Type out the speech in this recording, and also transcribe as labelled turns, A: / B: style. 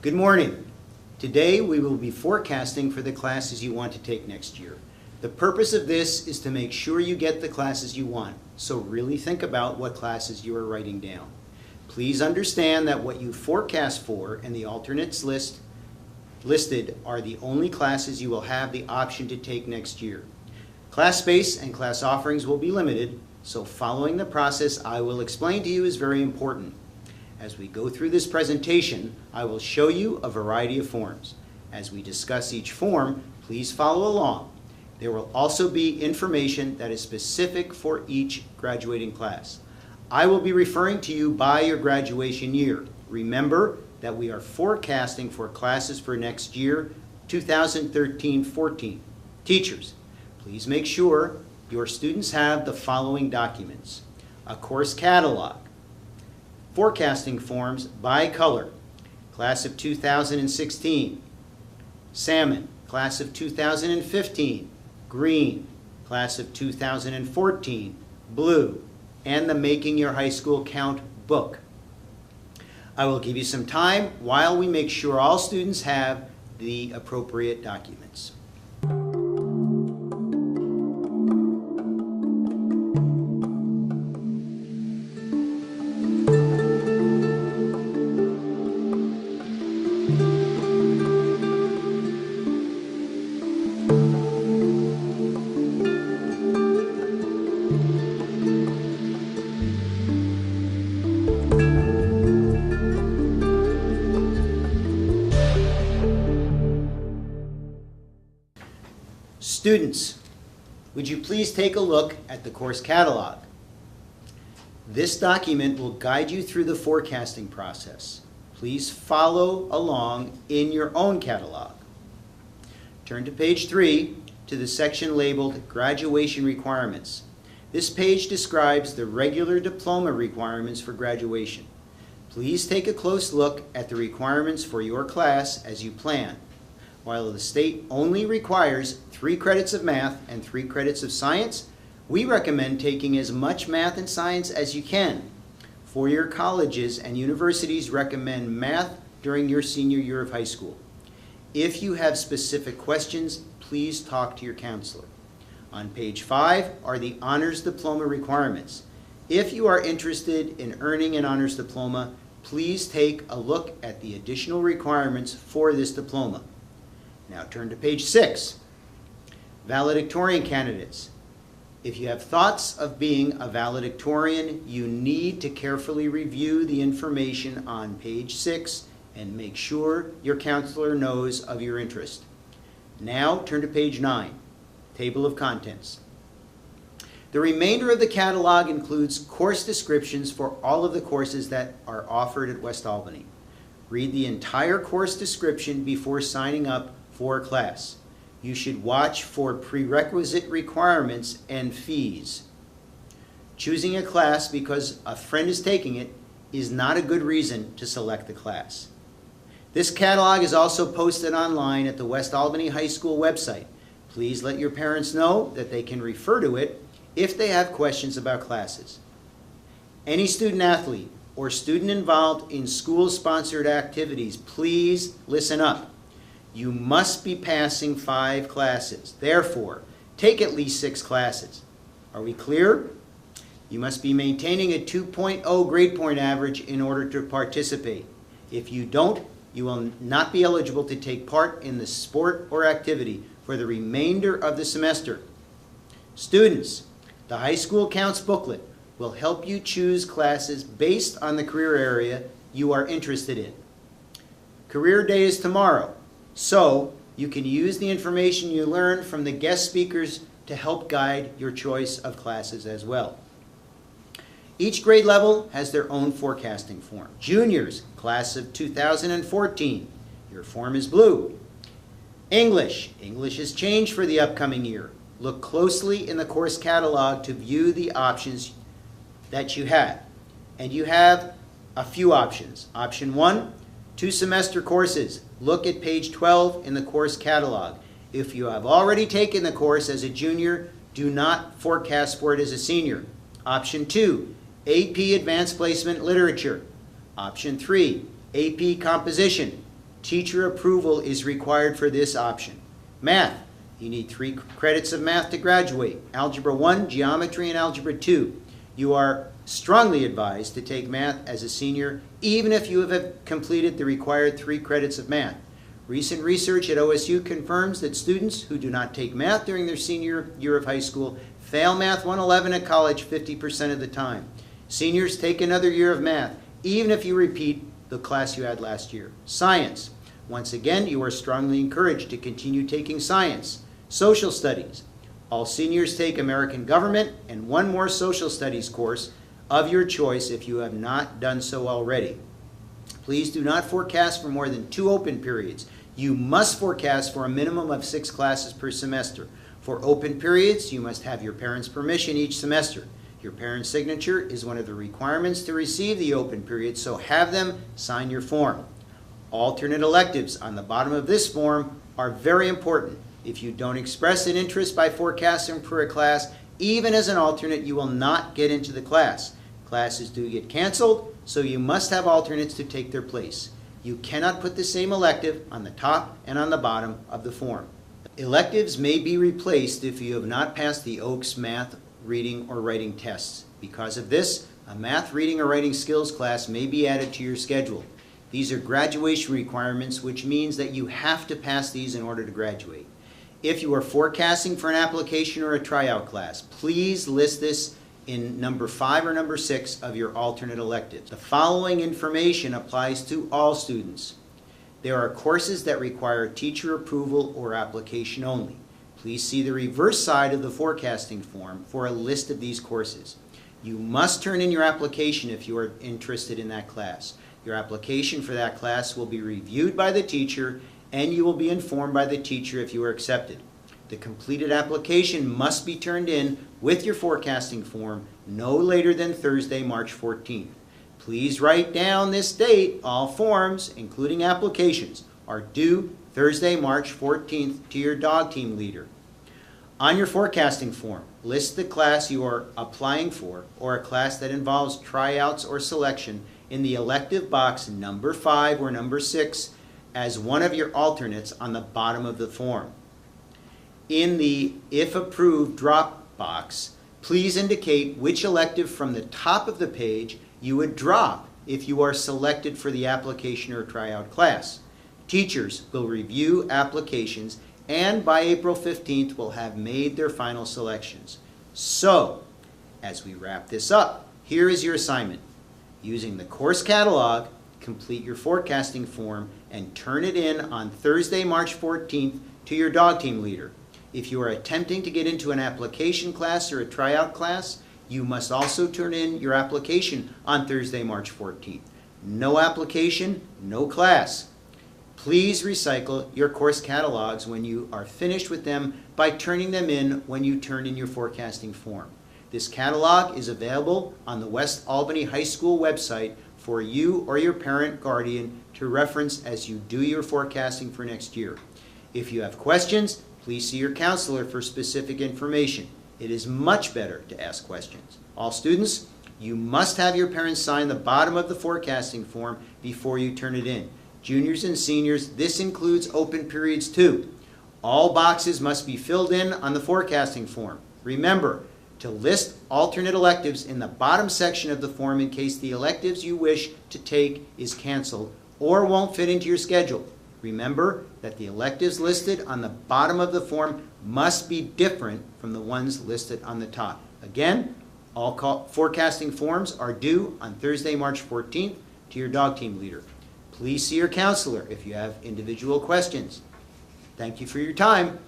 A: Good morning. Today we will be forecasting for the classes you want to take next year. The purpose of this is to make sure you get the classes you want, so really think about what classes you are writing down. Please understand that what you forecast for and the alternates listed are the only classes you will have the option to take next year. Class space and class offerings will be limited, so following the process I will explain to you is very important. As we go through this presentation, I will show you a variety of forms. As we discuss each form, please follow along. There will also be information that is specific for each graduating class. I will be referring to you by your graduation year. Remember that we are forecasting for classes for next year, 2013-14. Teachers, please make sure your students have the following documents: a course catalog, forecasting forms by color, class of 2016, salmon, class of 2015, green, class of 2014, blue, and the Making Your High School Count book. I will give you some time while we make sure all students have the appropriate documents. Students, would you please take a look at the course catalog? This document will guide you through the forecasting process. Please follow along in your own catalog. Turn to page 3 to the section labeled Graduation Requirements. This page describes the regular diploma requirements for graduation. Please take a close look at the requirements for your class as you plan. While the state only requires 3 credits of math and 3 credits of science, we recommend taking as much math and science as you can. Four-year colleges and universities recommend math during your senior year of high school. If you have specific questions, please talk to your counselor. On page 5 are the honors diploma requirements. If you are interested in earning an honors diploma, please take a look at the additional requirements for this diploma. Now turn to page 6. Valedictorian candidates. If you have thoughts of being a valedictorian, you need to carefully review the information on page 6 and make sure your counselor knows of your interest. Now turn to page 9, Table of Contents. The remainder of the catalog includes course descriptions for all of the courses that are offered at West Albany. Read the entire course description before signing up for a class. You should watch for prerequisite requirements and fees. Choosing a class because a friend is taking it is not a good reason to select the class. This catalog is also posted online at the West Albany High School website. Please let your parents know that they can refer to it if they have questions about classes. Any student athlete or student involved in school-sponsored activities, please listen up. You must be passing 5 classes. Therefore, take at least 6 classes. Are we clear? You must be maintaining a 2.0 grade point average in order to participate. If you don't, you will not be eligible to take part in the sport or activity for the remainder of the semester. Students, the High School Counts booklet will help you choose classes based on the career area you are interested in. Career Day is tomorrow, so you can use the information you learn from the guest speakers to help guide your choice of classes as well. Each grade level has their own forecasting form. Juniors, class of 2014, your form is blue. English has changed for the upcoming year. Look closely in the course catalog to view the options that you have. And you have a few options. Option 1, 2-semester courses. Look at page 12 in the course catalog. If you have already taken the course as a junior, do not forecast for it as a senior. Option 2, AP Advanced Placement Literature. Option 3, AP Composition. Teacher approval is required for this option. Math, you need 3 credits of math to graduate. Algebra 1, Geometry, and Algebra 2. You are strongly advised to take math as a senior, even if you have completed the required 3 credits of math. Recent research at OSU confirms that students who do not take math during their senior year of high school fail Math 111 at college 50% of the time. Seniors, take another year of math, even if you repeat the class you had last year. Science. Once again, you are strongly encouraged to continue taking science. Social studies. All seniors take American government and 1 more social studies course of your choice if you have not done so already. Please do not forecast for more than 2 open periods. You must forecast for a minimum of 6 classes per semester. For open periods, you must have your parents' permission each semester. Your parent's signature is one of the requirements to receive the open period, so have them sign your form. Alternate electives on the bottom of this form are very important. If you don't express an interest by forecasting for a class, even as an alternate, you will not get into the class. Classes do get canceled, so you must have alternates to take their place. You cannot put the same elective on the top and on the bottom of the form. Electives may be replaced if you have not passed the OAKS math, reading, or writing tests. Because of this, a math, reading, or writing skills class may be added to your schedule. These are graduation requirements, which means that you have to pass these in order to graduate. If you are forecasting for an application or a tryout class, please list this in number 5 or number 6 of your alternate electives. The following information applies to all students. There are courses that require teacher approval or application only. Please see the reverse side of the forecasting form for a list of these courses. You must turn in your application if you are interested in that class. Your application for that class will be reviewed by the teacher, and you will be informed by the teacher if you are accepted. The completed application must be turned in with your forecasting form no later than Thursday, March 14th. Please write down this date. All forms, including applications, are due Thursday, March 14th to your dog team leader. On your forecasting form, list the class you are applying for or a class that involves tryouts or selection in the elective box number 5 or number 6 as one of your alternates on the bottom of the form. In the If Approved drop box, please indicate which elective from the top of the page you would drop if you are selected for the application or tryout class. Teachers will review applications and by April 15th will have made their final selections. So, as we wrap this up, here is your assignment. Using the course catalog, complete your forecasting form and turn it in on Thursday, March 14th to your dog team leader. If you are attempting to get into an application class or a tryout class, you must also turn in your application on Thursday, March 14th. No application, no class. Please recycle your course catalogs when you are finished with them by turning them in when you turn in your forecasting form. This catalog is available on the West Albany High School website for you or your parent guardian to reference as you do your forecasting for next year. If you have questions, please see your counselor for specific information. It is much better to ask questions. All students, you must have your parents sign the bottom of the forecasting form before you turn it in. Juniors and seniors, this includes open periods too. All boxes must be filled in on the forecasting form. Remember to list alternate electives in the bottom section of the form in case the electives you wish to take is canceled or won't fit into your schedule. Remember that the electives listed on the bottom of the form must be different from the ones listed on the top. Again, all forecasting forms are due on Thursday, March 14th to your dog team leader. Please see your counselor if you have individual questions. Thank you for your time.